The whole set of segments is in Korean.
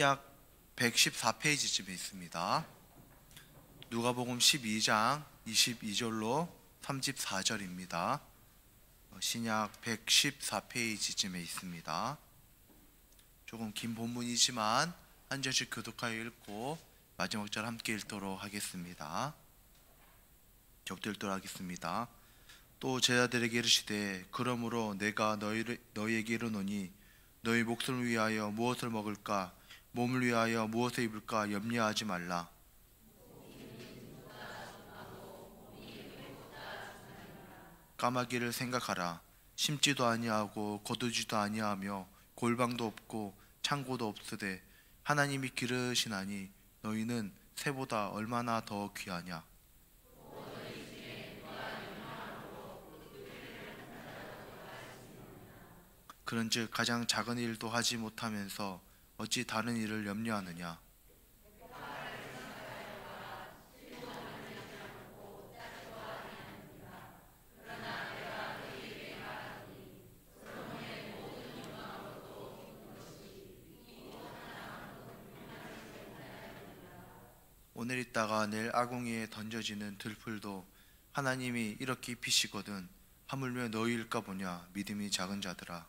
약 114페이지쯤에 있습니다. 누가복음 12장 22절로 34절입니다. 신약 114페이지쯤에 있습니다. 조금 긴 본문이지만 한 절씩 교독하여 읽고 마지막 절 함께 읽도록 하겠습니다. 격들도록 하겠습니다. 또 제자들에게 이르시되 그러므로 내가 너희에게 이르노니 너희 목숨을 위하여 무엇을 먹을까 몸을 위하여 무엇을 입을까 염려하지 말라. 까마귀를 생각하라. 심지도 아니하고 거두지도 아니하며 골방도 없고 창고도 없으되 하나님이 기르시나니 너희는 새보다 얼마나 더 귀하냐. 그런즉 가장 작은 일도 하지 못하면서 어찌 다른 일을 염려하느냐. 오늘 있다가 내일 아궁이에 던져지는 들풀도 하나님이 이렇게 입히시거든 하물며 너희일까 보냐. 믿음이 작은 자들아.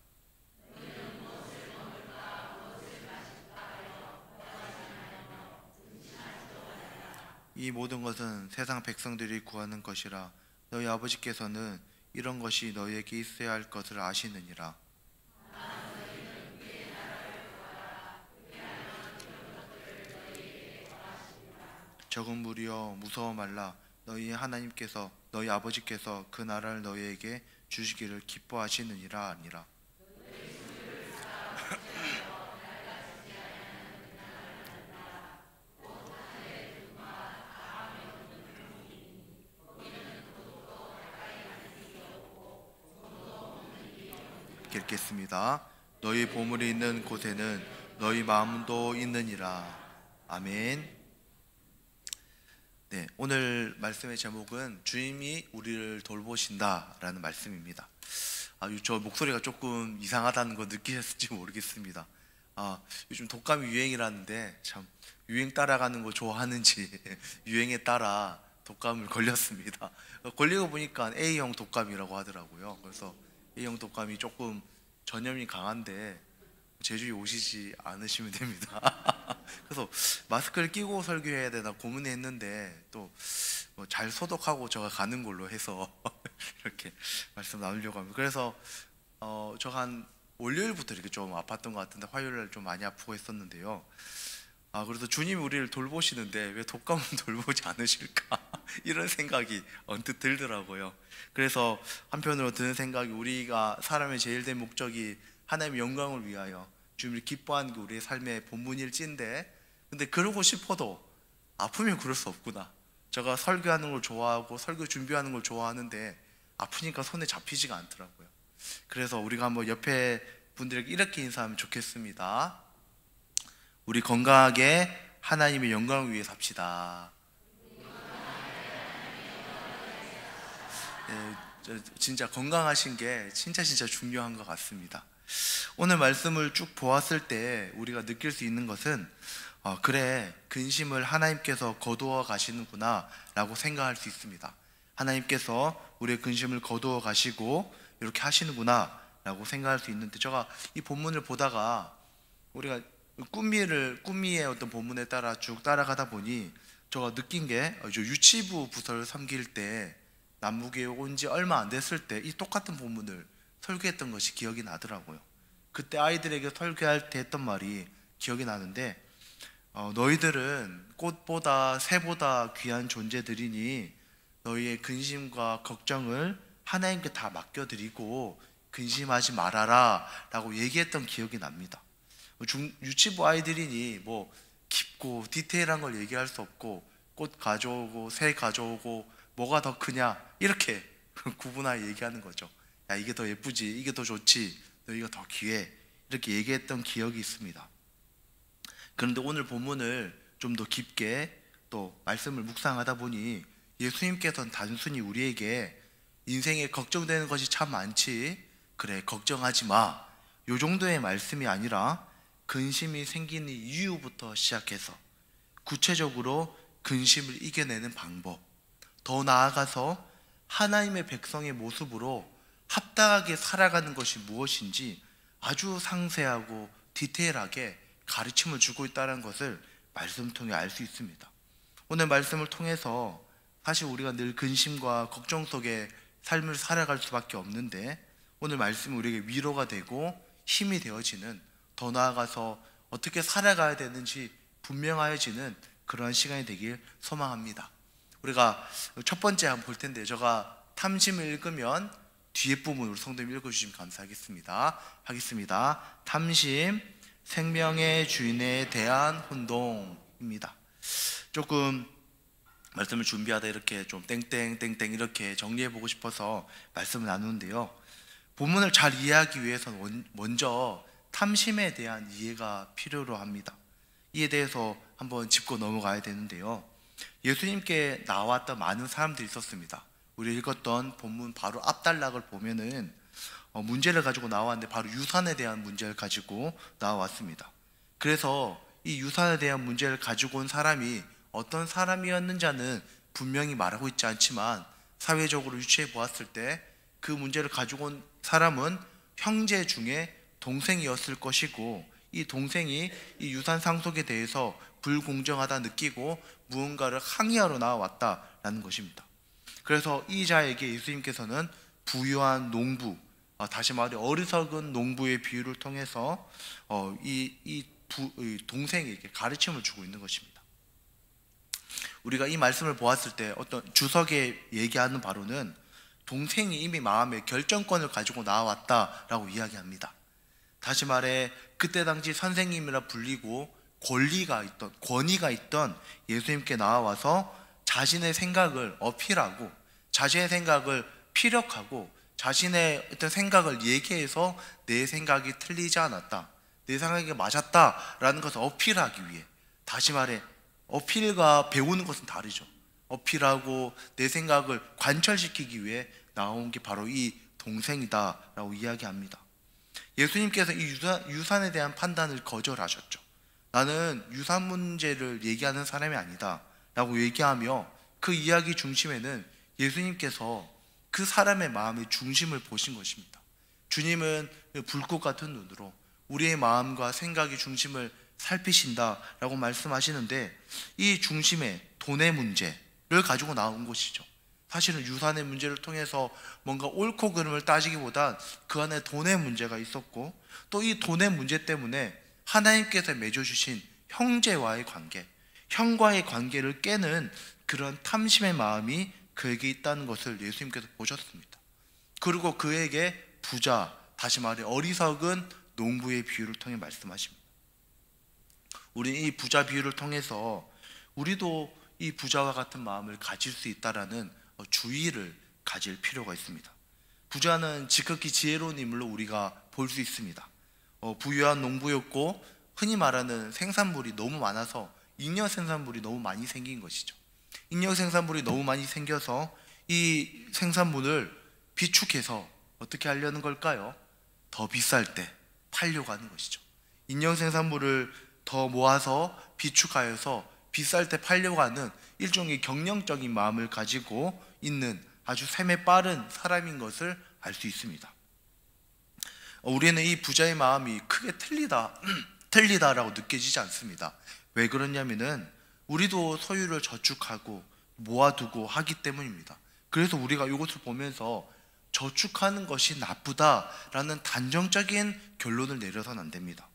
이 모든 것은 세상 백성들이 구하는 것이라 너희 아버지께서는 이런 것이 너희에게 있어야 할 것을 아시느니라. 적은 무리여 무서워 말라. 너희 하나님께서 너희 아버지께서 그 나라를 너희에게 주시기를 기뻐하시느니라 아니라. 읽겠습니다. 너희 보물이 있는 곳에는 너희 마음도 있느니라. 아멘. 네, 오늘 말씀의 제목은 주님이 우리를 돌보신다 라는 말씀입니다. 저 목소리가 조금 이상하다는 거 느끼셨을지 모르겠습니다. 요즘 독감이 유행이라는데 참 유행 따라가는 거 좋아하는지 유행에 따라 독감을 걸렸습니다. 걸리고 보니까 A형 독감이라고 하더라고요. 그래서 A형 독감이 조금 전염이 강한데 제주에 오시지 않으시면 됩니다. 그래서 마스크를 끼고 설교해야 되나 고민했는데 또 잘 소독하고 제가 가는 걸로 해서 이렇게 말씀 나누려고 합니다. 그래서 제가 한 월요일부터 이렇게 좀 아팠던 것 같은데 화요일날 좀 많이 아프고 했었는데요. 그래서 주님이 우리를 돌보시는데 왜 독감은 돌보지 않으실까 이런 생각이 언뜻 들더라고요. 그래서 한편으로 드는 생각이 우리가 사람의 제일 된 목적이 하나님의 영광을 위하여 주님을 기뻐하는 게 우리의 삶의 본분일진데 근데 그러고 싶어도 아프면 그럴 수 없구나. 제가 설교하는 걸 좋아하고 설교 준비하는 걸 좋아하는데 아프니까 손에 잡히지가 않더라고요. 그래서 우리가 한번 옆에 분들에게 이렇게 인사하면 좋겠습니다. 우리 건강하게 하나님의 영광을 위해 삽시다. 진짜 건강하신 게 진짜 중요한 것 같습니다. 오늘 말씀을 쭉 보았을 때 우리가 느낄 수 있는 것은 그래, 근심을 하나님께서 거두어 가시는구나 라고 생각할 수 있습니다. 하나님께서 우리의 근심을 거두어 가시고 이렇게 하시는구나 라고 생각할 수 있는데 제가 이 본문을 보다가 우리가 꿈미의 어떤 본문에 따라 쭉 따라가다 보니 제가 느낀 게 유치부 부서를 섬길 때 남무교회 온 지 얼마 안 됐을 때 이 똑같은 본문을 설교했던 것이 기억이 나더라고요. 그때 아이들에게 설교할 때 했던 말이 기억이 나는데 너희들은 꽃보다 새보다 귀한 존재들이니 너희의 근심과 걱정을 하나님께 다 맡겨드리고 근심하지 말아라 라고 얘기했던 기억이 납니다. 유치부 아이들이니 뭐 깊고 디테일한 걸 얘기할 수 없고 꽃 가져오고 새 가져오고 뭐가 더 크냐 이렇게 구분하여 얘기하는 거죠. 야, 이게 더 예쁘지, 이게 더 좋지, 너희가 더 귀해 이렇게 얘기했던 기억이 있습니다. 그런데 오늘 본문을 좀 더 깊게 또 말씀을 묵상하다 보니 예수님께서는 단순히 우리에게 인생에 걱정되는 것이 참 많지, 그래 걱정하지 마 요 정도의 말씀이 아니라 근심이 생기는 이유부터 시작해서 구체적으로 근심을 이겨내는 방법, 더 나아가서 하나님의 백성의 모습으로 합당하게 살아가는 것이 무엇인지 아주 상세하고 디테일하게 가르침을 주고 있다는 것을 말씀을 통해 알 수 있습니다. 오늘 말씀을 통해서 사실 우리가 늘 근심과 걱정 속에 삶을 살아갈 수밖에 없는데, 오늘 말씀이 우리에게 위로가 되고 힘이 되어지는, 더 나아가서 어떻게 살아가야 되는지 분명하여지는 그러한 시간이 되길 소망합니다. 우리가 첫 번째 한번 볼 텐데, 제가 탐심을 읽으면 뒤에 부분으로 성도님 읽어주시면 감사하겠습니다. 하겠습니다. 탐심, 생명의 주인에 대한 혼동입니다. 조금 말씀을 준비하다 이렇게 좀 땡땡땡땡 이렇게 정리해보고 싶어서 말씀을 나누는데요, 본문을 잘 이해하기 위해서는 먼저 탐심에 대한 이해가 필요로 합니다. 이에 대해서 한번 짚고 넘어가야 되는데요, 예수님께 나왔던 많은 사람들이 있었습니다. 우리 읽었던 본문 바로 앞단락을 보면은 문제를 가지고 나왔는데, 바로 유산에 대한 문제를 가지고 나왔습니다. 그래서 이 유산에 대한 문제를 가지고 온 사람이 어떤 사람이었는지는 분명히 말하고 있지 않지만, 사회적으로 유추해 보았을 때 그 문제를 가지고 온 사람은 형제 중에 동생이었을 것이고, 이 동생이 이 유산 상속에 대해서 불공정하다 느끼고 무언가를 항의하러 나왔다라는 것입니다. 그래서 이 자에게 예수님께서는 부유한 농부, 다시 말해 어리석은 농부의 비유를 통해서 이 동생에게 가르침을 주고 있는 것입니다. 우리가 이 말씀을 보았을 때 어떤 주석에 얘기하는 바로는 동생이 이미 마음에 결정권을 가지고 나왔다라고 이야기합니다. 다시 말해 그때 당시 선생님이라 불리고 권위가 있던 예수님께 나와서 자신의 생각을 어필하고, 자신의 생각을 피력하고, 자신의 어떤 생각을 얘기해서 내 생각이 틀리지 않았다, 내 생각이 맞았다라는 것을 어필하기 위해, 다시 말해 어필과 배우는 것은 다르죠. 어필하고 내 생각을 관철시키기 위해 나온 게 바로 이 동생이다라고 이야기합니다. 예수님께서 이 유산에 대한 판단을 거절하셨죠. 나는 유산 문제를 얘기하는 사람이 아니다 라고 얘기하며, 그 이야기 중심에는 예수님께서 그 사람의 마음의 중심을 보신 것입니다. 주님은 불꽃 같은 눈으로 우리의 마음과 생각의 중심을 살피신다라고 말씀하시는데, 이 중심에 돈의 문제를 가지고 나온 것이죠. 사실은 유산의 문제를 통해서 뭔가 옳고 그름을 따지기보단 그 안에 돈의 문제가 있었고, 또 이 돈의 문제 때문에 하나님께서 맺어주신 형제와의 관계, 형과의 관계를 깨는 그런 탐심의 마음이 그에게 있다는 것을 예수님께서 보셨습니다. 그리고 그에게 부자, 다시 말해 어리석은 농부의 비유를 통해 말씀하십니다. 우리는 이 부자 비유를 통해서 우리도 이 부자와 같은 마음을 가질 수 있다라는 주의를 가질 필요가 있습니다. 부자는 지극히 지혜로운 인물로 우리가 볼 수 있습니다. 부유한 농부였고, 흔히 말하는 생산물이 너무 많아서 잉여 생산물이 너무 많이 생긴 것이죠. 잉여 생산물이 너무 많이 생겨서 이 생산물을 비축해서 어떻게 하려는 걸까요? 더 비쌀 때 팔려고 하는 것이죠. 잉여 생산물을 더 모아서 비축하여서 비쌀 때 팔려고 하는 일종의 경영적인 마음을 가지고 있는 아주 셈에 빠른 사람인 것을 알 수 있습니다. 우리는 이 부자의 마음이 크게 틀리다라고 느껴지지 않습니다. 왜 그러냐면은 우리도 소유를 저축하고 모아두고 하기 때문입니다. 그래서 우리가 이것을 보면서 저축하는 것이 나쁘다라는 단정적인 결론을 내려서는 안 됩니다.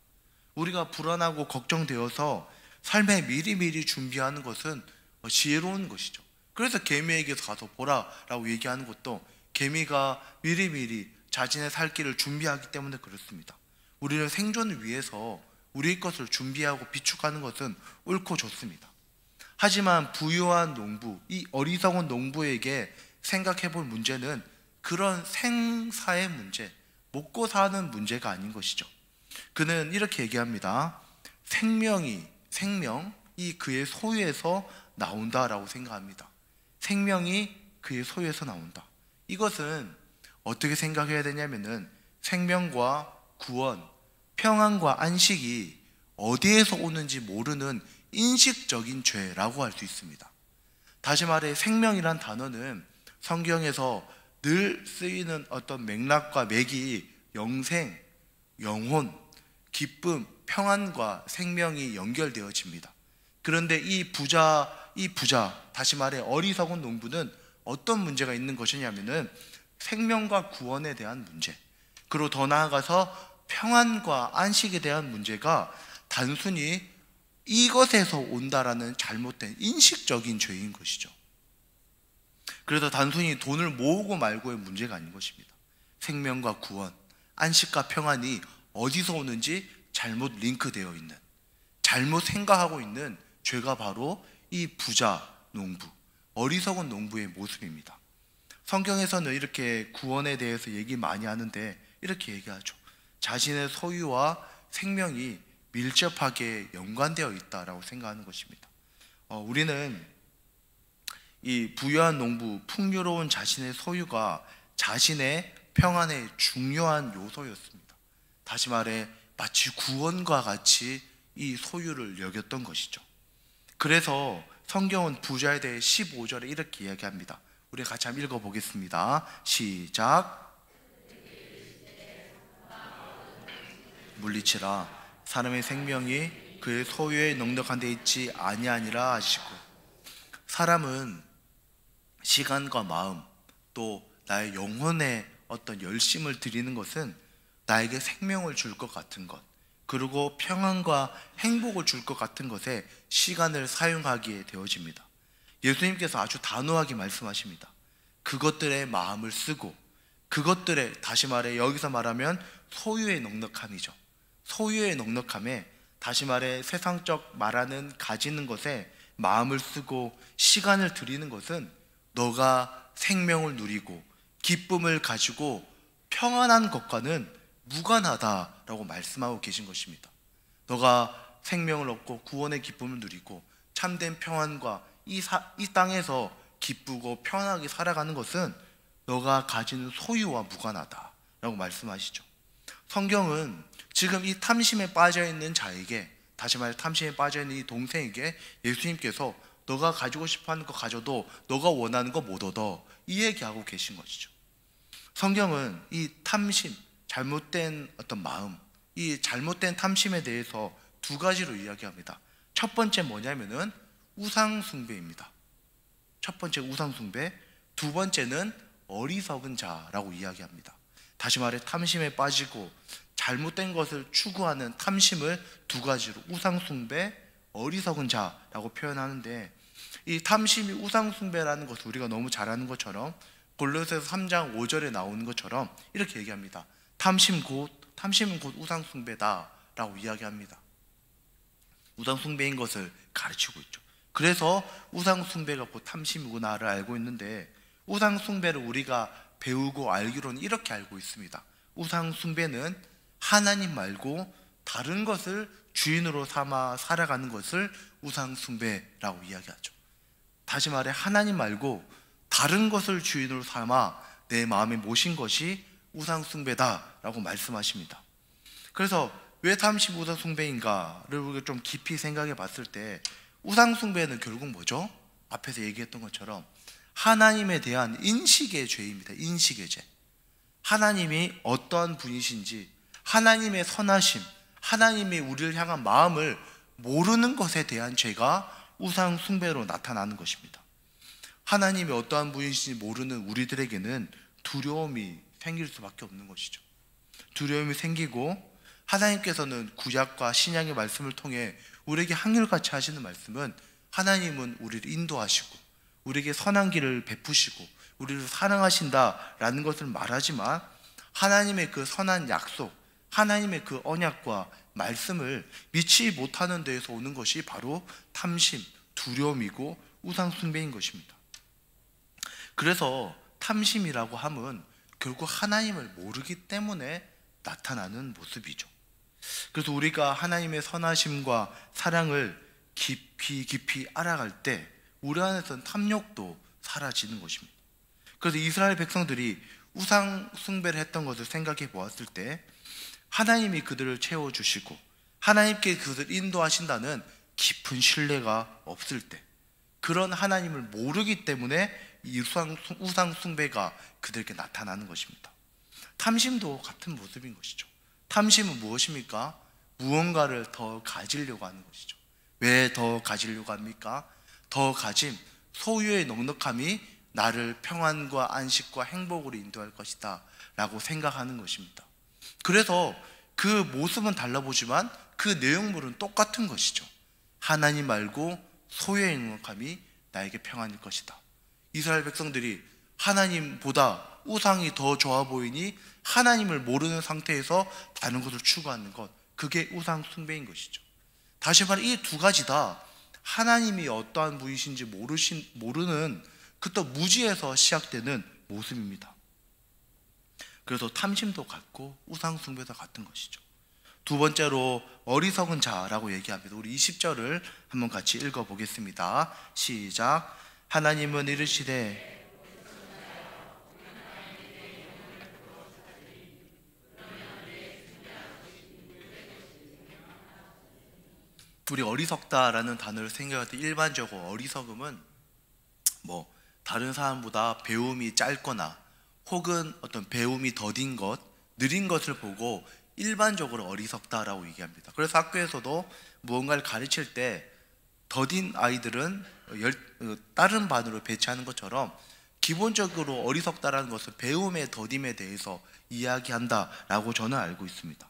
우리가 불안하고 걱정되어서 삶에 미리미리 준비하는 것은 지혜로운 것이죠. 그래서 개미에게 가서 보라라고 얘기하는 것도 개미가 미리미리 자신의 살 길을 준비하기 때문에 그렇습니다. 우리는 생존을 위해서 우리의 것을 준비하고 비축하는 것은 옳고 좋습니다. 하지만 부유한 농부, 이 어리석은 농부에게 생각해 볼 문제는 그런 생사의 문제, 먹고 사는 문제가 아닌 것이죠. 그는 이렇게 얘기합니다. 생명이 그의 소유에서 나온다라고 생각합니다. 생명이 그의 소유에서 나온다. 이것은 어떻게 생각해야 되냐면은 생명과 구원, 평안과 안식이 어디에서 오는지 모르는 인식적인 죄라고 할 수 있습니다. 다시 말해 생명이란 단어는 성경에서 늘 쓰이는 어떤 맥락과 맥이 영생, 영혼, 기쁨, 평안과 생명이 연결되어집니다. 그런데 이 부자, 다시 말해 어리석은 농부는 어떤 문제가 있는 것이냐면은 생명과 구원에 대한 문제, 그리고 더 나아가서 평안과 안식에 대한 문제가 단순히 이것에서 온다라는 잘못된 인식적인 죄인 것이죠. 그래서 단순히 돈을 모으고 말고의 문제가 아닌 것입니다. 생명과 구원, 안식과 평안이 어디서 오는지 잘못 링크되어 있는, 잘못 생각하고 있는 죄가 바로 이 부자 농부, 어리석은 농부의 모습입니다. 성경에서는 이렇게 구원에 대해서 얘기 많이 하는데 이렇게 얘기하죠. 자신의 소유와 생명이 밀접하게 연관되어 있다라고 생각하는 것입니다. 우리는 이 부유한 농부, 풍요로운 자신의 소유가 자신의 평안의 중요한 요소였습니다. 다시 말해 마치 구원과 같이 이 소유를 여겼던 것이죠. 그래서 성경은 부자에 대해 15절에 이렇게 이야기합니다. 우리 같이 한번 읽어보겠습니다. 시작. 물리치라 사람의 생명이 그의 소유에 넉넉한 데 있지 아니하니라 하시고, 사람은 시간과 마음 또 나의 영혼의 어떤 열심을 드리는 것은 나에게 생명을 줄 것 같은 것, 그리고 평안과 행복을 줄 것 같은 것에 시간을 사용하게 되어집니다. 예수님께서 아주 단호하게 말씀하십니다. 그것들의 마음을 쓰고, 그것들의, 다시 말해 여기서 말하면 소유의 넉넉함이죠. 소유의 넉넉함에, 다시 말해 세상적 말하는 가지는 것에 마음을 쓰고 시간을 들이는 것은 너가 생명을 누리고 기쁨을 가지고 평안한 것과는 무관하다라고 말씀하고 계신 것입니다. 너가 생명을 얻고 구원의 기쁨을 누리고 참된 평안과 이 땅에서 기쁘고 편하게 살아가는 것은 너가 가지는 소유와 무관하다라고 말씀하시죠. 성경은 지금 이 탐심에 빠져있는 자에게, 다시 말해 탐심에 빠져있는 이 동생에게 예수님께서 너가 가지고 싶어하는 거 가져도 너가 원하는 거 못 얻어, 이 얘기하고 계신 것이죠. 성경은 이 탐심, 잘못된 어떤 마음, 이 잘못된 탐심에 대해서 두 가지로 이야기합니다. 첫 번째 뭐냐면은 우상 숭배입니다. 첫 번째 우상 숭배, 두 번째는 어리석은 자라고 이야기합니다. 다시 말해 탐심에 빠지고 잘못된 것을 추구하는 탐심을 두 가지로 우상 숭배, 어리석은 자라고 표현하는데, 이 탐심이 우상 숭배라는 것을 우리가 너무 잘 아는 것처럼 골로새서 3장 5절에 나오는 것처럼 이렇게 얘기합니다. 탐심은 곧 우상 숭배다라고 이야기합니다. 우상 숭배인 것을 가르치고 있죠. 그래서 우상 숭배가 곧 탐심이구나를 알고 있는데, 우상 숭배를 우리가 배우고 알기로는 이렇게 알고 있습니다. 우상 숭배는 하나님 말고 다른 것을 주인으로 삼아 살아가는 것을 우상 숭배라고 이야기하죠. 다시 말해 하나님 말고 다른 것을 주인으로 삼아 내 마음에 모신 것이 우상 숭배다라고 말씀하십니다. 그래서 왜 탐심 우상 숭배인가를 우리가 좀 깊이 생각해 봤을 때, 우상 숭배는 결국 뭐죠? 앞에서 얘기했던 것처럼 하나님에 대한 인식의 죄입니다. 인식의 죄. 하나님이 어떠한 분이신지, 하나님의 선하심, 하나님이 우리를 향한 마음을 모르는 것에 대한 죄가 우상 숭배로 나타나는 것입니다. 하나님이 어떠한 분이신지 모르는 우리들에게는 두려움이 생길 수밖에 없는 것이죠. 두려움이 생기고, 하나님께서는 구약과 신약의 말씀을 통해 우리에게 한결같이 하시는 말씀은, 하나님은 우리를 인도하시고 우리에게 선한 길을 베푸시고 우리를 사랑하신다라는 것을 말하지만, 하나님의 그 선한 약속, 하나님의 그 언약과 말씀을 믿지 못하는 데에서 오는 것이 바로 탐심, 두려움이고 우상 숭배인 것입니다. 그래서 탐심이라고 함은 결국 하나님을 모르기 때문에 나타나는 모습이죠. 그래서 우리가 하나님의 선하심과 사랑을 깊이 알아갈 때 우리 안에서는 탐욕도 사라지는 것입니다. 그래서 이스라엘 백성들이 우상 숭배를 했던 것을 생각해 보았을 때, 하나님이 그들을 채워주시고 하나님께 그것을 인도하신다는 깊은 신뢰가 없을 때, 그런 하나님을 모르기 때문에 이 우상 숭배가 그들에게 나타나는 것입니다. 탐심도 같은 모습인 것이죠. 탐심은 무엇입니까? 무언가를 더 가지려고 하는 것이죠. 왜 더 가지려고 합니까? 더 가짐, 소유의 넉넉함이 나를 평안과 안식과 행복으로 인도할 것이다 라고 생각하는 것입니다. 그래서 그 모습은 달라보지만 그 내용물은 똑같은 것이죠. 하나님 말고 소유의 넉넉함이 나에게 평안일 것이다. 이스라엘 백성들이 하나님보다 우상이 더 좋아 보이니 하나님을 모르는 상태에서 다른 것을 추구하는 것, 그게 우상 숭배인 것이죠. 다시 말해 이 두 가지 다 하나님이 어떠한 분이신지 모르는 그또 무지에서 시작되는 모습입니다. 그래서 탐심도 같고 우상 숭배도 같은 것이죠. 두 번째로 어리석은 자라고 얘기합니다. 우리 20절을 한번 같이 읽어보겠습니다. 시작. 하나님은 이르시되 우리 어리석다라는 단어를 생각할 때 일반적으로 어리석음은 다른 사람보다 배움이 짧거나 혹은 어떤 배움이 더딘 것, 느린 것을 보고 일반적으로 어리석다라고 얘기합니다. 그래서 학교에서도 무언가를 가르칠 때 더딘 아이들은 다른 반으로 배치하는 것처럼 기본적으로 어리석다라는 것은 배움의 더딤에 대해서 이야기한다라고 저는 알고 있습니다.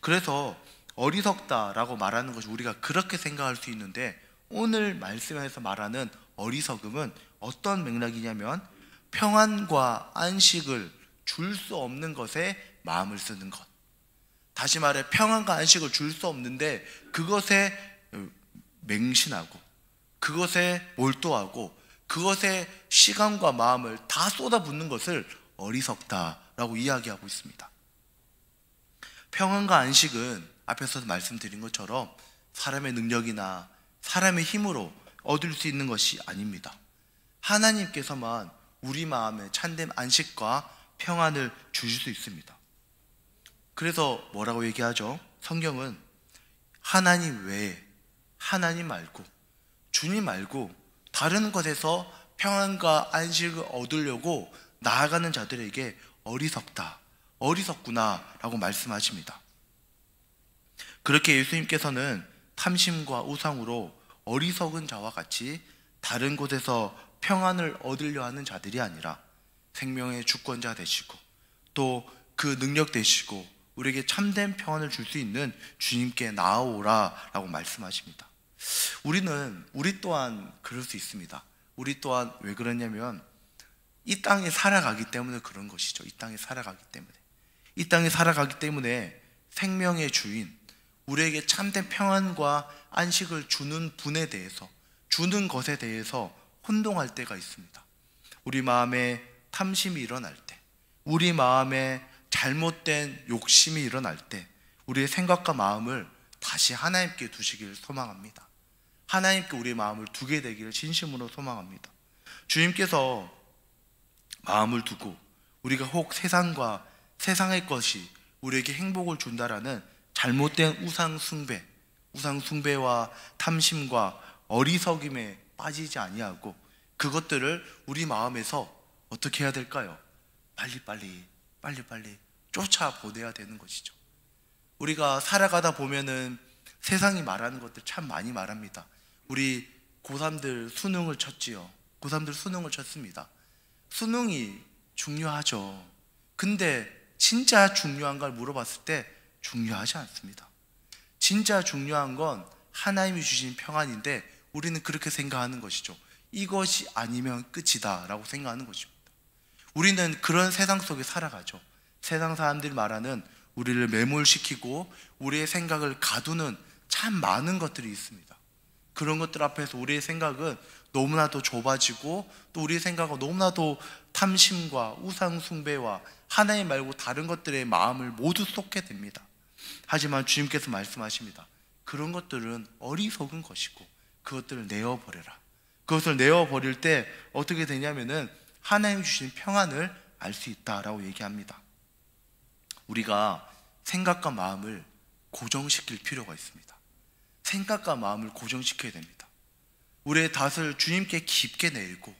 그래서 어리석다라고 말하는 것이 우리가 그렇게 생각할 수 있는데, 오늘 말씀에서 말하는 어리석음은 어떤 맥락이냐면 평안과 안식을 줄 수 없는 것에 마음을 쓰는 것. 다시 말해 평안과 안식을 줄 수 없는데 그것에 맹신하고 그것에 몰두하고 그것에 시간과 마음을 다 쏟아붓는 것을 어리석다라고 이야기하고 있습니다. 평안과 안식은 앞에서 말씀드린 것처럼 사람의 능력이나 사람의 힘으로 얻을 수 있는 것이 아닙니다. 하나님께서만 우리 마음에 참된 안식과 평안을 주실 수 있습니다. 그래서 뭐라고 얘기하죠? 성경은 하나님 외에, 하나님 말고, 주님 말고 다른 것에서 평안과 안식을 얻으려고 나아가는 자들에게 어리석다, 어리석구나 라고 말씀하십니다. 그렇게 예수님께서는 탐심과 우상으로 어리석은 자와 같이 다른 곳에서 평안을 얻으려 하는 자들이 아니라 생명의 주권자 되시고 또 그 능력 되시고 우리에게 참된 평안을 줄 수 있는 주님께 나아오라 라고 말씀하십니다. 우리 또한 그럴 수 있습니다. 우리 또한 왜 그러냐면 이 땅에 살아가기 때문에 그런 것이죠. 이 땅에 살아가기 때문에 생명의 주인, 우리에게 참된 평안과 안식을 주는 분에 대해서, 주는 것에 대해서 혼동할 때가 있습니다. 우리 마음에 탐심이 일어날 때, 우리 마음에 잘못된 욕심이 일어날 때 우리의 생각과 마음을 다시 하나님께 두시길 소망합니다. 하나님께 우리의 마음을 두게 되기를 진심으로 소망합니다. 주님께서 마음을 두고 우리가 혹 세상과 세상의 것이 우리에게 행복을 준다라는 잘못된 우상숭배와 탐심과 어리석임에 빠지지 아니하고 그것들을 우리 마음에서 어떻게 해야 될까요? 빨리빨리 쫓아보내야 되는 것이죠. 우리가 살아가다 보면은 세상이 말하는 것들 참 많이 말합니다. 우리 고3들 수능을 쳤지요. 고3들 수능을 쳤습니다. 수능이 중요하죠. 근데 진짜 중요한 걸 물어봤을 때 중요하지 않습니다. 진짜 중요한 건 하나님이 주신 평안인데 우리는 그렇게 생각하는 것이죠. 이것이 아니면 끝이다 라고 생각하는 것입니다. 우리는 그런 세상 속에 살아가죠. 세상 사람들이 말하는 우리를 매몰시키고 우리의 생각을 가두는 참 많은 것들이 있습니다. 그런 것들 앞에서 우리의 생각은 너무나도 좁아지고 또 우리의 생각은 너무나도 탐심과 우상숭배와 하나님 말고 다른 것들의 마음을 모두 쏟게 됩니다. 하지만 주님께서 말씀하십니다. 그런 것들은 어리석은 것이고 그것들을 내어버려라. 그것을 내어버릴 때 어떻게 되냐면은 하나님 주신 평안을 알 수 있다라고 얘기합니다. 우리가 생각과 마음을 고정시킬 필요가 있습니다. 생각과 마음을 고정시켜야 됩니다. 우리의 닷을 주님께 깊게 내리고,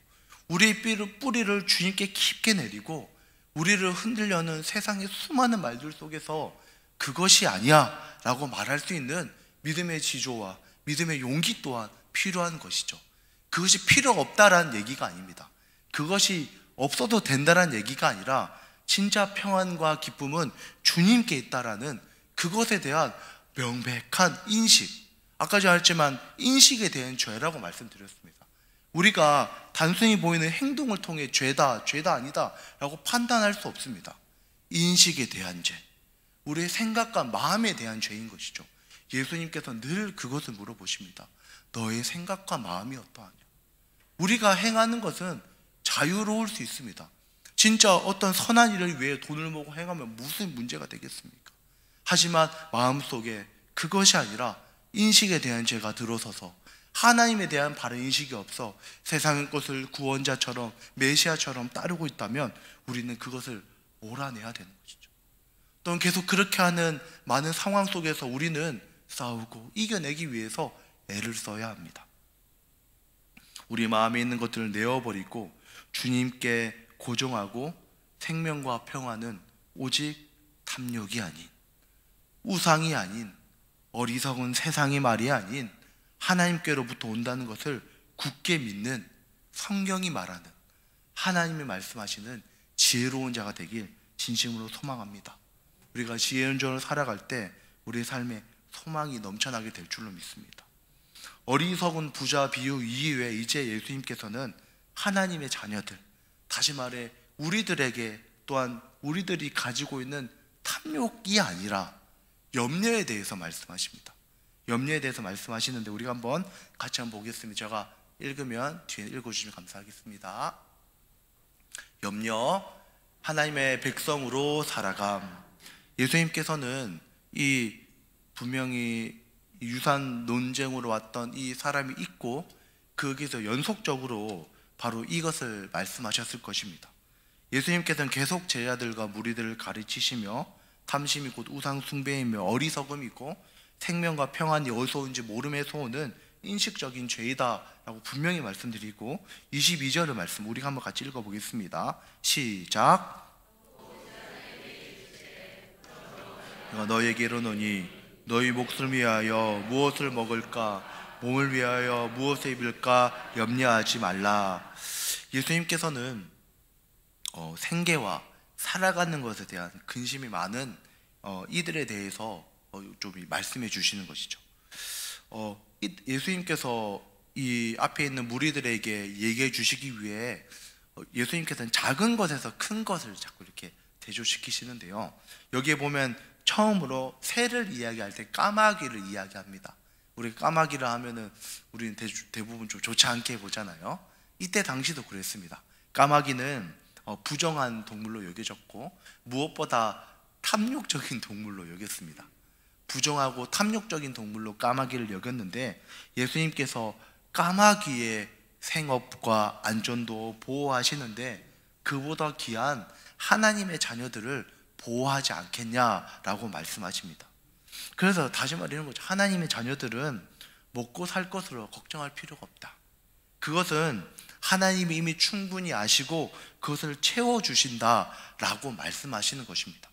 우리의 뿌리를 주님께 깊게 내리고, 우리를 흔들려는 세상의 수많은 말들 속에서 그것이 아니야 라고 말할 수 있는 믿음의 지조와 믿음의 용기 또한 필요한 것이죠. 그것이 필요 없다라는 얘기가 아닙니다. 그것이 없어도 된다라는 얘기가 아니라 진짜 평안과 기쁨은 주님께 있다라는 그것에 대한 명백한 인식, 아까 전에 했지만 인식에 대한 죄라고 말씀드렸습니다. 우리가 단순히 보이는 행동을 통해 죄다 아니다 라고 판단할 수 없습니다. 인식에 대한 죄, 우리의 생각과 마음에 대한 죄인 것이죠. 예수님께서 늘 그것을 물어보십니다. 너의 생각과 마음이 어떠하냐? 우리가 행하는 것은 자유로울 수 있습니다. 진짜 어떤 선한 일을 위해 돈을 모으고 행하면 무슨 문제가 되겠습니까? 하지만 마음속에 그것이 아니라 인식에 대한 죄가 들어서서 하나님에 대한 바른 인식이 없어 세상의 것을 구원자처럼 메시아처럼 따르고 있다면 우리는 그것을 몰아내야 되는 것이죠. 또는 계속 그렇게 하는 많은 상황 속에서 우리는 싸우고 이겨내기 위해서 애를 써야 합니다. 우리 마음에 있는 것들을 내어버리고 주님께 고정하고 생명과 평화는 오직 탐욕이 아닌, 우상이 아닌, 어리석은 세상의 말이 아닌 하나님께로부터 온다는 것을 굳게 믿는 성경이 말하는 하나님이 말씀하시는 지혜로운 자가 되길 진심으로 소망합니다. 우리가 지혜운전을 살아갈 때 우리의 삶에 소망이 넘쳐나게 될 줄로 믿습니다. 어리석은 부자 비유 이후에 이제 예수님께서는 하나님의 자녀들, 다시 말해 우리들에게 또한 우리들이 가지고 있는 탐욕이 아니라 염려에 대해서 말씀하십니다. 염려에 대해서 말씀하시는데 우리가 같이 한번 보겠습니다. 제가 읽으면 뒤에 읽어주시면 감사하겠습니다. 염려, 하나님의 백성으로 살아감. 예수님께서는 이 분명히 유산 논쟁으로 왔던 이 사람이 있고 거기서 연속적으로 바로 이것을 말씀하셨을 것입니다. 예수님께서는 계속 제자들과 무리들을 가르치시며 탐심이 곧 우상 숭배이며 어리석음이고 생명과 평안이 어디서 온지 모름의 소원은 인식적인 죄이다 라고 분명히 말씀드리고 22절의 말씀 우리가 한번 같이 읽어보겠습니다. 시작. 내가 너에게 이르노니 너희 목숨을 위하여 무엇을 먹을까, 몸을 위하여 무엇을 입을까 염려하지 말라. 예수님께서는 생계와 살아가는 것에 대한 근심이 많은 이들에 대해서 좀 말씀해 주시는 것이죠. 예수님께서 이 앞에 있는 무리들에게 얘기해 주시기 위해 예수님께서는 작은 것에서 큰 것을 자꾸 이렇게 대조시키시는데요. 여기에 보면 처음으로 새를 이야기할 때 까마귀를 이야기합니다. 우리 까마귀를 하면은 우리는 대부분 좀 좋지 않게 보잖아요. 이때 당시도 그랬습니다. 까마귀는 부정한 동물로 여겨졌고 무엇보다 탐욕적인 동물로 여겼습니다. 부정하고 탐욕적인 동물로 까마귀를 여겼는데 예수님께서 까마귀의 생업과 안전도 보호하시는데 그보다 귀한 하나님의 자녀들을 보호하지 않겠냐라고 말씀하십니다. 그래서 다시 말하는 거죠. 하나님의 자녀들은 먹고 살 것으로 걱정할 필요가 없다. 그것은 하나님이 이미 충분히 아시고 그것을 채워주신다라고 말씀하시는 것입니다.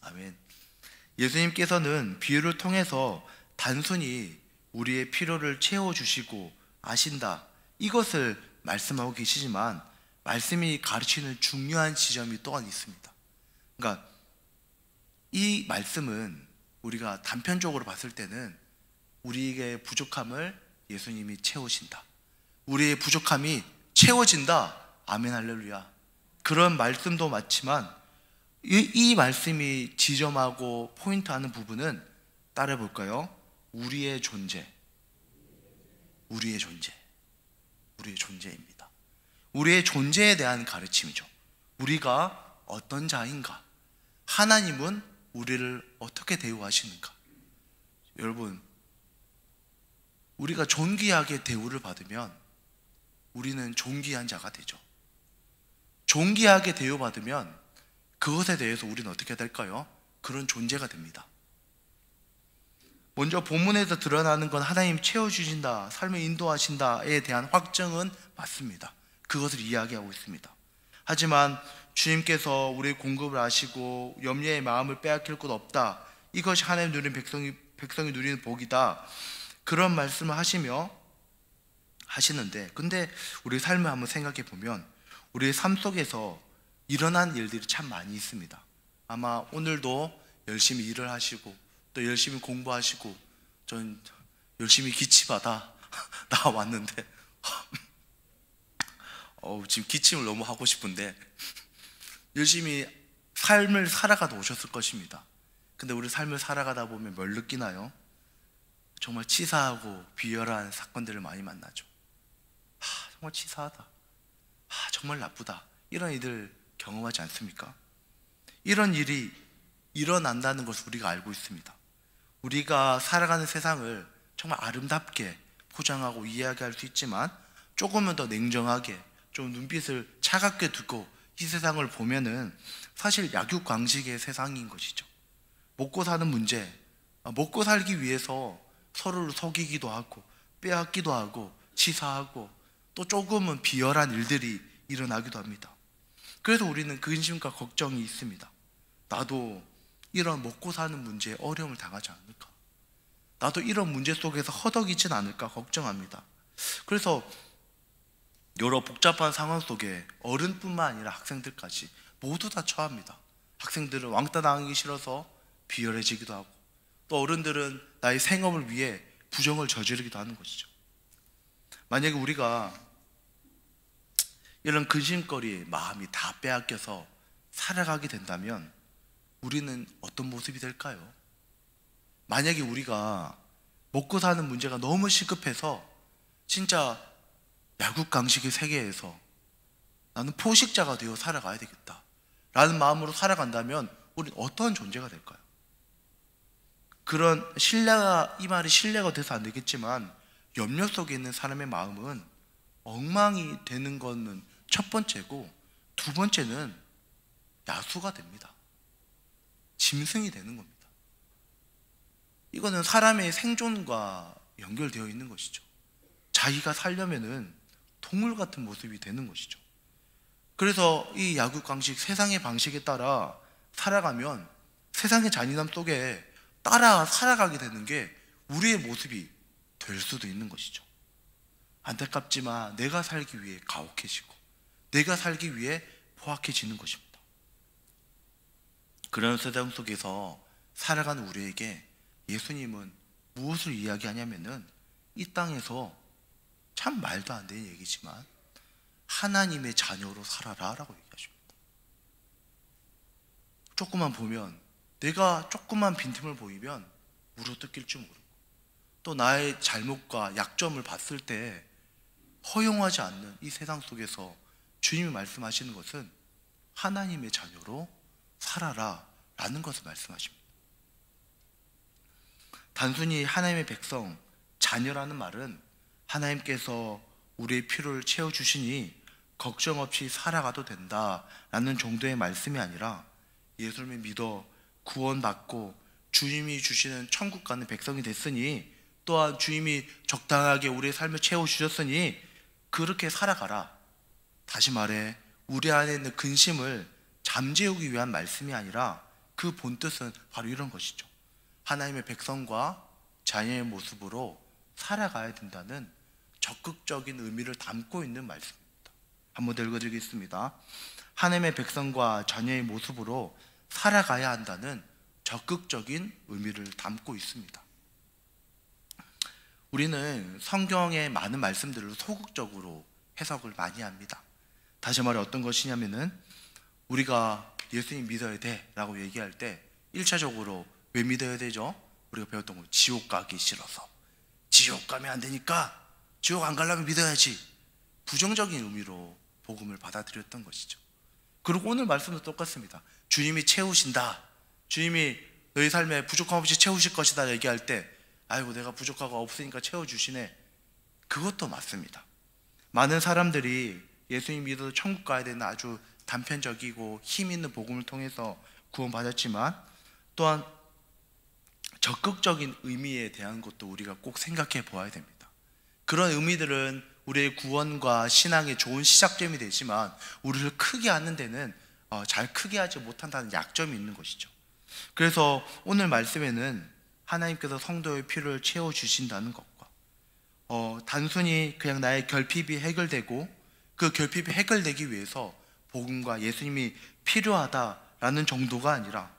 아멘. 예수님께서는 비유를 통해서 단순히 우리의 필요를 채워주시고 아신다 이것을 말씀하고 계시지만 말씀이 가르치는 중요한 지점이 또한 있습니다. 그러니까 이 말씀은 우리가 단편적으로 봤을 때는 우리에게 부족함을 예수님이 채우신다, 우리의 부족함이 채워진다, 아멘 할렐루야, 그런 말씀도 맞지만 이 말씀이 지점하고 포인트하는 부분은 따라 볼까요? 우리의 존재입니다. 우리의 존재에 대한 가르침이죠. 우리가 어떤 자인가, 하나님은 우리를 어떻게 대우하시는가. 여러분, 우리가 존귀하게 대우를 받으면 우리는 존귀한 자가 되죠. 존귀하게 대우받으면 그것에 대해서 우리는 어떻게 될까요? 그런 존재가 됩니다. 먼저 본문에서 드러나는 건 하나님 채워주신다, 삶을 인도하신다에 대한 확정은 맞습니다. 그것을 이야기하고 있습니다. 하지만 주님께서 우리의 공급을 아시고 염려의 마음을 빼앗길 것 없다, 이것이 하나님 누리는 백성이 누리는 복이다, 그런 말씀을 하시는데, 근데 우리 삶을 한번 생각해 보면 우리의 삶 속에서 일어난 일들이 참 많이 있습니다. 아마 오늘도 열심히 일을 하시고 또 열심히 공부하시고, 전 열심히 기침하다 나왔는데 지금 기침을 너무 하고 싶은데, 열심히 삶을 살아가다 오셨을 것입니다. 근데 우리 삶을 살아가다 보면 뭘 느끼나요? 정말 치사하고 비열한 사건들을 많이 만나죠. 정말 치사하다, 정말 나쁘다, 이런 일들 경험하지 않습니까? 이런 일이 일어난다는 것을 우리가 알고 있습니다. 우리가 살아가는 세상을 정말 아름답게 포장하고 이야기할 수 있지만, 조금은 더 냉정하게 좀 눈빛을 차갑게 두고 이 세상을 보면은 사실 약육강식의 세상인 것이죠. 먹고 사는 문제, 먹고 살기 위해서 서로를 속이기도 하고 빼앗기도 하고 치사하고 또 조금은 비열한 일들이 일어나기도 합니다. 그래서 우리는 근심과 걱정이 있습니다. 나도 이런 먹고 사는 문제에 어려움을 당하지 않을까, 나도 이런 문제 속에서 허덕이진 않을까 걱정합니다. 그래서 여러 복잡한 상황 속에 어른뿐만 아니라 학생들까지 모두 다 처합니다. 학생들은 왕따 당하기 싫어서 비열해지기도 하고, 또 어른들은 나의 생업을 위해 부정을 저지르기도 하는 것이죠. 만약에 우리가 이런 근심거리에 마음이 다 빼앗겨서 살아가게 된다면 우리는 어떤 모습이 될까요? 만약에 우리가 먹고 사는 문제가 너무 시급해서 진짜 약육강식의 세계에서 나는 포식자가 되어 살아가야 되겠다 라는 마음으로 살아간다면 우리는 어떤 존재가 될까요? 그런 이 말이 신뢰가 돼서 안 되겠지만, 염려 속에 있는 사람의 마음은 엉망이 되는 것은 첫 번째고, 두 번째는 야수가 됩니다. 짐승이 되는 겁니다. 이거는 사람의 생존과 연결되어 있는 것이죠. 자기가 살려면은 동물 같은 모습이 되는 것이죠. 그래서 이 약육강식, 세상의 방식에 따라 살아가면 세상의 잔인함 속에 따라 살아가게 되는 게 우리의 모습이 될 수도 있는 것이죠. 안타깝지만 내가 살기 위해 가혹해지고 내가 살기 위해 포악해지는 것입니다. 그런 세상 속에서 살아가는 우리에게 예수님은 무엇을 이야기하냐면은, 이 땅에서 참 말도 안 되는 얘기지만 하나님의 자녀로 살아라 라고 얘기하십니다. 조금만 보면, 내가 조금만 빈틈을 보이면 물어뜯길 줄 모르고, 또 나의 잘못과 약점을 봤을 때 허용하지 않는 이 세상 속에서 주님이 말씀하시는 것은 하나님의 자녀로 살아라 라는 것을 말씀하십니다. 단순히 하나님의 백성, 자녀라는 말은 하나님께서 우리의 필요를 채워주시니 걱정 없이 살아가도 된다라는 정도의 말씀이 아니라, 예수님을 믿어 구원받고 주님이 주시는 천국 가는 백성이 됐으니, 또한 주님이 적당하게 우리의 삶을 채워주셨으니 그렇게 살아가라. 다시 말해 우리 안에 있는 근심을 잠재우기 위한 말씀이 아니라, 그 본뜻은 바로 이런 것이죠. 하나님의 백성과 자녀의 모습으로 살아가야 된다는 적극적인 의미를 담고 있는 말씀입니다. 한번 더 읽어드리겠습니다. 하나님의 백성과 자녀의 모습으로 살아가야 한다는 적극적인 의미를 담고 있습니다. 우리는 성경의 많은 말씀들을 소극적으로 해석을 많이 합니다. 다시 말해 어떤 것이냐면은, 우리가 예수님 믿어야 돼 라고 얘기할 때 1차적으로 왜 믿어야 되죠? 우리가 배웠던 거, 지옥 가기 싫어서, 지옥 가면 안 되니까 지옥 안 가려면 믿어야지, 부정적인 의미로 복음을 받아들였던 것이죠. 그리고 오늘 말씀도 똑같습니다. 주님이 채우신다, 주님이 너희 삶에 부족함 없이 채우실 것이다 얘기할 때, 아이고 내가 부족하고 없으니까 채워주시네, 그것도 맞습니다. 많은 사람들이 예수님 믿어도 천국 가야 되는 아주 단편적이고 힘 있는 복음을 통해서 구원받았지만, 또한 적극적인 의미에 대한 것도 우리가 꼭 생각해 보아야 됩니다. 그런 의미들은 우리의 구원과 신앙의 좋은 시작점이 되지만 우리를 크게 하는 데는 잘 크게 하지 못한다는 약점이 있는 것이죠. 그래서 오늘 말씀에는 하나님께서 성도의 필요를 채워주신다는 것과 단순히 그냥 나의 결핍이 해결되고 그 결핍이 해결되기 위해서 복음과 예수님이 필요하다라는 정도가 아니라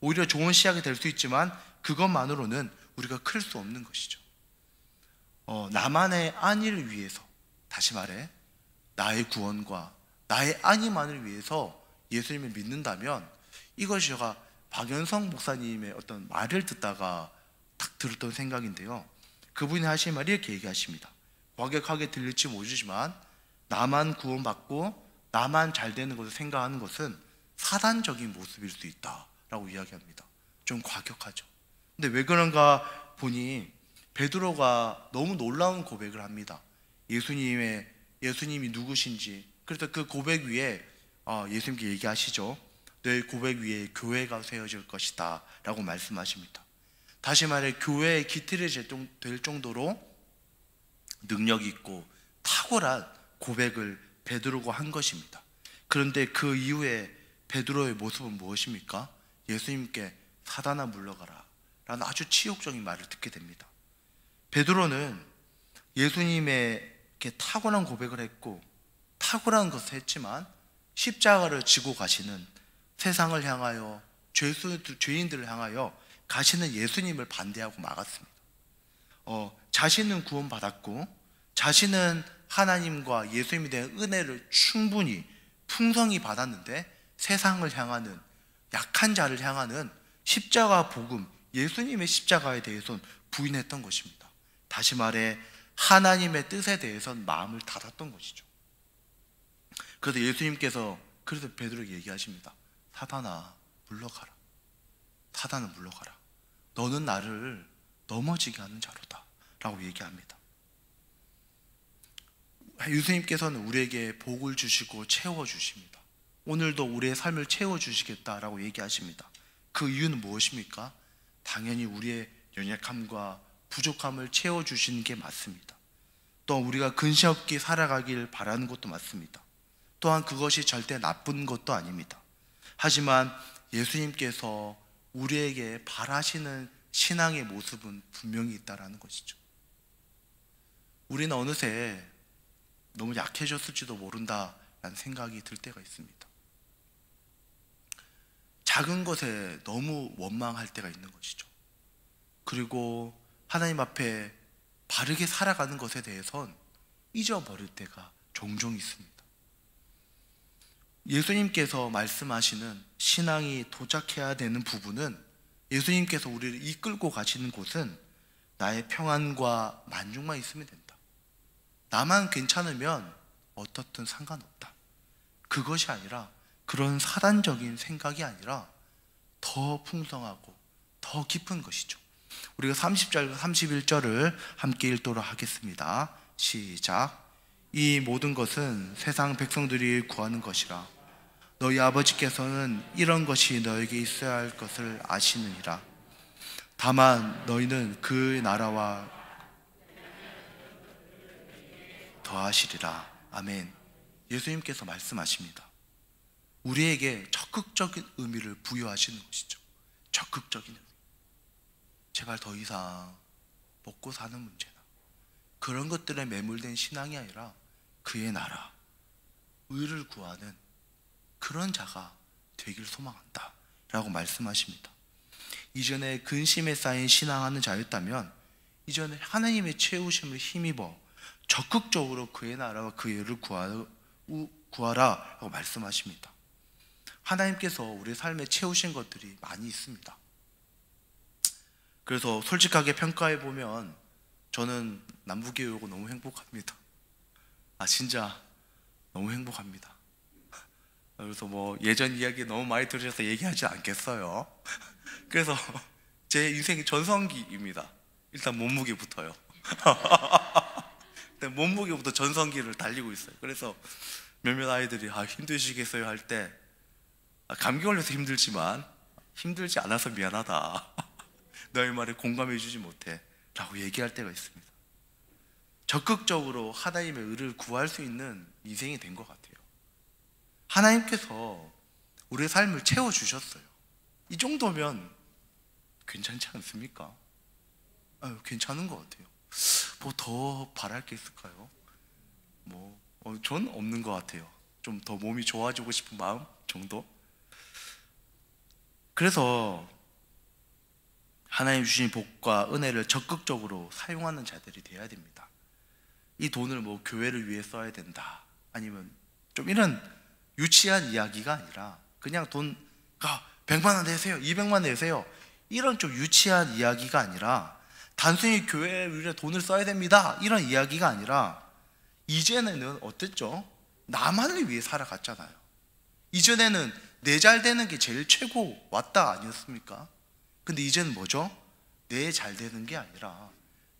오히려 좋은 시작이 될 수 있지만 그것만으로는 우리가 클 수 없는 것이죠. 나만의 안위를 위해서, 다시 말해 나의 구원과 나의 안위만을 위해서 예수님을 믿는다면, 이것이 제가 박연성 목사님의 어떤 말을 듣다가 딱 들었던 생각인데요, 그분이 하신 말이 이렇게 얘기하십니다. 과격하게 들릴지 모르지만 나만 구원받고 나만 잘 되는 것을 생각하는 것은 사단적인 모습일 수 있다라고 이야기합니다. 좀 과격하죠. 근데 왜 그런가 보니 베드로가 너무 놀라운 고백을 합니다. 예수님이 누구신지. 그래서 그 고백 위에 예수님께 얘기하시죠. 너의 고백 위에 교회가 세워질 것이다 라고 말씀하십니다. 다시 말해 교회의 기틀이 될 정도로 능력 있고 탁월한 고백을 베드로가 한 것입니다. 그런데 그 이후에 베드로의 모습은 무엇입니까? 예수님께 사단아 물러가라 라는 아주 치욕적인 말을 듣게 됩니다. 베드로는 예수님에게 탁월한 고백을 했고 탁월한 것을 했지만 십자가를 지고 가시는, 세상을 향하여 죄인들을 향하여 가시는 예수님을 반대하고 막았습니다. 자신은 구원받았고 자신은 하나님과 예수님에 대한 은혜를 충분히 풍성히 받았는데 세상을 향하는, 약한 자를 향하는 십자가 복음, 예수님의 십자가에 대해서는 부인했던 것입니다. 다시 말해 하나님의 뜻에 대해서는 마음을 닫았던 것이죠. 그래서 예수님께서 베드로에게 얘기하십니다. 사단아 물러가라. 사단아 물러가라. 너는 나를 넘어지게 하는 자로다 라고 얘기합니다. 예수님께서는 우리에게 복을 주시고 채워주십니다. 오늘도 우리의 삶을 채워주시겠다라고 얘기하십니다. 그 이유는 무엇입니까? 당연히 우리의 연약함과 부족함을 채워주시는 게 맞습니다. 또 우리가 근심 없게 살아가길 바라는 것도 맞습니다. 또한 그것이 절대 나쁜 것도 아닙니다. 하지만 예수님께서 우리에게 바라시는 신앙의 모습은 분명히 있다는 것이죠. 우리는 어느새 너무 약해졌을지도 모른다라는 생각이 들 때가 있습니다. 작은 것에 너무 원망할 때가 있는 것이죠. 그리고 하나님 앞에 바르게 살아가는 것에 대해선 잊어버릴 때가 종종 있습니다. 예수님께서 말씀하시는 신앙이 도착해야 되는 부분은, 예수님께서 우리를 이끌고 가시는 곳은 나의 평안과 만족만 있으면 된다. 나만 괜찮으면 어떻든 상관없다. 그것이 아니라, 그런 사단적인 생각이 아니라 더 풍성하고 더 깊은 것이죠. 우리가 30절, 31절을 함께 읽도록 하겠습니다. 시작. 이 모든 것은 세상 백성들이 구하는 것이라. 너희 아버지께서는 이런 것이 너에게 있어야 할 것을 아시느니라. 다만 너희는 그 나라와 더하시리라. 아멘. 예수님께서 말씀하십니다. 우리에게 적극적인 의미를 부여하시는 것이죠. 적극적인 의미. 제발 더 이상 먹고 사는 문제나 그런 것들에 매몰된 신앙이 아니라 그의 나라, 의를 구하는 그런 자가 되길 소망한다 라고 말씀하십니다. 이전에 근심에 쌓인 신앙하는 자였다면 이전에 하나님의 채우심을 힘입어 적극적으로 그의 나라와 그의 의를 구하라 라고 말씀하십니다. 하나님께서 우리 삶에 채우신 것들이 많이 있습니다. 그래서 솔직하게 평가해 보면 저는 남부교회 오고 너무 행복합니다. 진짜 너무 행복합니다. 그래서 예전 이야기 너무 많이 들으셔서 얘기하지 않겠어요. 그래서 제 인생이 전성기입니다. 일단 몸무게부터요. 몸무게부터 전성기를 달리고 있어요. 그래서 몇몇 아이들이 힘드시겠어요 할 때 감기 걸려서 힘들지만 힘들지 않아서 미안하다. 너의 말에 공감해 주지 못해 라고 얘기할 때가 있습니다. 적극적으로 하나님의 의를 구할 수 있는 인생이 된 것 같아요. 하나님께서 우리의 삶을 채워주셨어요. 이 정도면 괜찮지 않습니까? 괜찮은 것 같아요. 뭐 더 바랄 게 있을까요? 전 없는 것 같아요. 좀 더 몸이 좋아지고 싶은 마음 정도? 그래서 하나님 주신 복과 은혜를 적극적으로 사용하는 자들이 되어야 됩니다. 이 돈을 교회를 위해 써야 된다, 아니면 좀 이런 유치한 이야기가 아니라 그냥 돈가 100만 원 내세요, 200만 원 내세요, 이런 좀 유치한 이야기가 아니라 단순히 교회를 위해 돈을 써야 됩니다, 이런 이야기가 아니라 이전에는 어땠죠? 나만을 위해 살아갔잖아요. 이전에는 내 잘 되는 게 제일 최고 왔다 아니었습니까? 근데 이제는 뭐죠? 내 잘 되는 게 아니라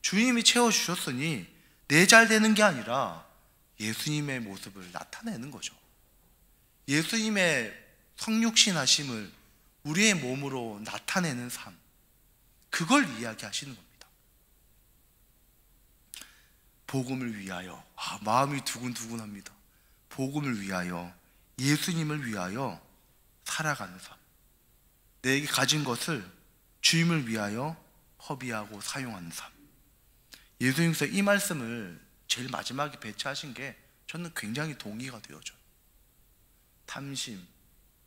주님이 채워주셨으니 내 잘 되는 게 아니라 예수님의 모습을 나타내는 거죠. 예수님의 성육신하심을 우리의 몸으로 나타내는 삶, 그걸 이야기하시는 겁니다. 복음을 위하여, 마음이 두근두근합니다. 복음을 위하여, 예수님을 위하여 살아가는 삶, 내게 가진 것을 주님을 위하여 허비하고 사용하는 삶. 예수님께서 이 말씀을 제일 마지막에 배치하신 게 저는 굉장히 동의가 되어져요. 탐심,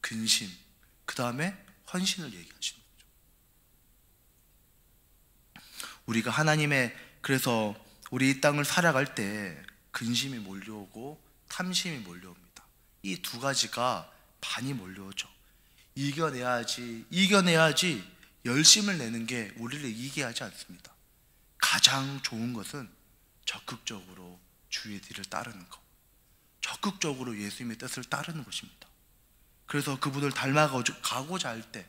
근심, 그 다음에 헌신을 얘기하시는 거죠. 우리가 그래서 우리 이 땅을 살아갈 때 근심이 몰려오고 탐심이 몰려옵니다. 이 두 가지가 많이 몰려오죠. 이겨내야지 열심을 내는 게 우리를 이기게 하지 않습니다. 가장 좋은 것은 적극적으로 주의 뒤를 따르는 것, 적극적으로 예수님의 뜻을 따르는 것입니다. 그래서 그분을 닮아가고자 할 때,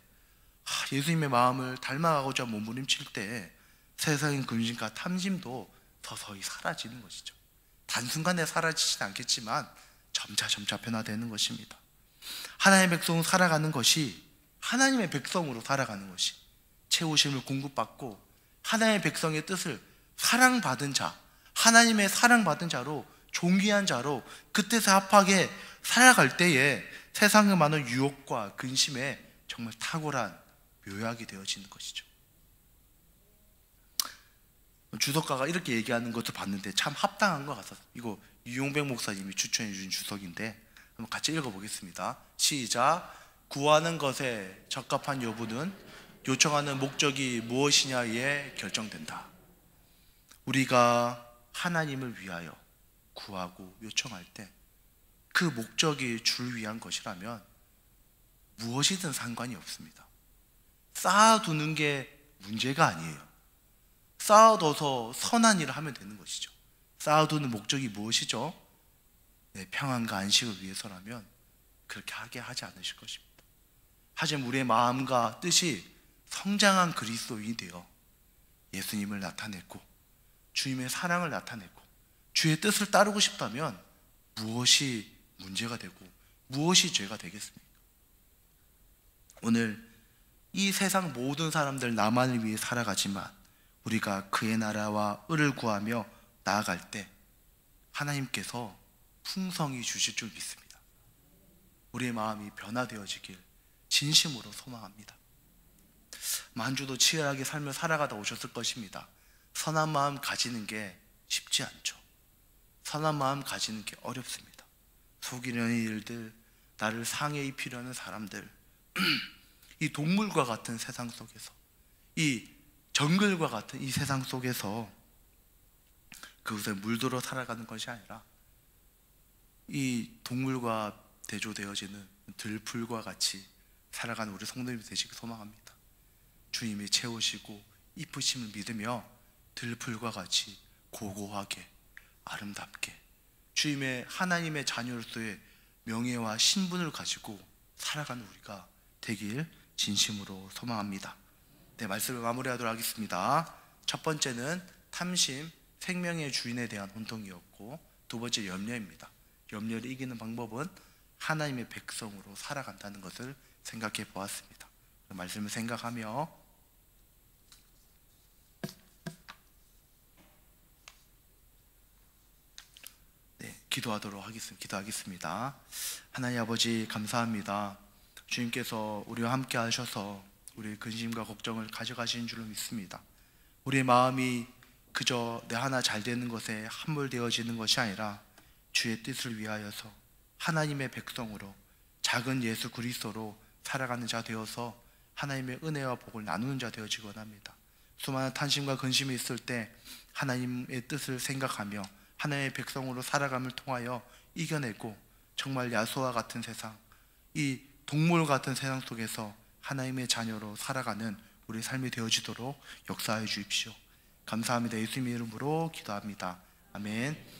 예수님의 마음을 닮아가고자 몸부림칠 때 세상의 근심과 탐심도 서서히 사라지는 것이죠. 단순간에 사라지진 않겠지만 점차 변화되는 것입니다. 하나님의 백성으로 살아가는 것이, 하나님의 백성으로 살아가는 것이, 채우심을 공급받고 하나님의 백성의 뜻을 사랑받은 자, 하나님의 사랑받은 자로, 존귀한 자로 그 뜻에 합하게 살아갈 때에 세상의 많은 유혹과 근심에 정말 탁월한 묘약이 되어지는 것이죠. 주석가가 이렇게 얘기하는 것을 봤는데 참 합당한 것 같았어요. 이거 유용백 목사님이 추천해 주신 주석인데 한번 같이 읽어보겠습니다. 시작. 구하는 것에 적합한 여부는 요청하는 목적이 무엇이냐에 결정된다. 우리가 하나님을 위하여 구하고 요청할 때 그 목적이 주를 위한 것이라면 무엇이든 상관이 없습니다. 쌓아두는 게 문제가 아니에요. 쌓아둬서 선한 일을 하면 되는 것이죠. 쌓아두는 목적이 무엇이죠? 내 평안과 안식을 위해서라면 그렇게 하게 하지 않으실 것입니다. 하지만 우리의 마음과 뜻이 성장한 그리스도인이 되어 예수님을 나타냈고 주님의 사랑을 나타냈고 주의 뜻을 따르고 싶다면 무엇이 문제가 되고 무엇이 죄가 되겠습니까? 오늘 이 세상 모든 사람들 나만을 위해 살아가지만 우리가 그의 나라와 의를 구하며 나아갈 때 하나님께서 풍성히 주실 줄 믿습니다. 우리의 마음이 변화되어지길 진심으로 소망합니다. 한 주도 치열하게 삶을 살아가다 오셨을 것입니다. 선한 마음 가지는 게 쉽지 않죠. 선한 마음 가지는 게 어렵습니다. 속이려는 일들, 나를 상해 입히려는 사람들, 이 동물과 같은 세상 속에서, 이 정글과 같은 이 세상 속에서 그것에 물들어 살아가는 것이 아니라 이 동물과 대조되어지는 들풀과 같이 살아가는 우리 성도님이 되시길 소망합니다. 주님이 채우시고 입으심을 믿으며 들풀과 같이 고고하게 아름답게 주님의 하나님의 자녀로서의 명예와 신분을 가지고 살아가는 우리가 되길 진심으로 소망합니다. 네, 말씀을 마무리하도록 하겠습니다. 첫 번째는 탐심, 생명의 주인에 대한 혼동이었고, 두 번째 염려입니다. 염려를 이기는 방법은 하나님의 백성으로 살아간다는 것을 생각해 보았습니다. 말씀을 생각하며 기도하겠습니다. 하나님 아버지, 감사합니다. 주님께서 우리와 함께 하셔서 우리의 근심과 걱정을 가져가시는 줄로 믿습니다. 우리의 마음이 그저 내 하나 잘 되는 것에 함몰되어지는 것이 아니라 주의 뜻을 위하여서 하나님의 백성으로 작은 예수 그리스도로 살아가는 자 되어서 하나님의 은혜와 복을 나누는 자 되어지기 원합니다. 수많은 탄심과 근심이 있을 때 하나님의 뜻을 생각하며 하나님의 백성으로 살아감을 통하여 이겨내고 정말 야소와 같은 세상, 이 동물 같은 세상 속에서 하나님의 자녀로 살아가는 우리 삶이 되어지도록 역사해 주십시오. 감사합니다. 예수님의 이름으로 기도합니다. 아멘.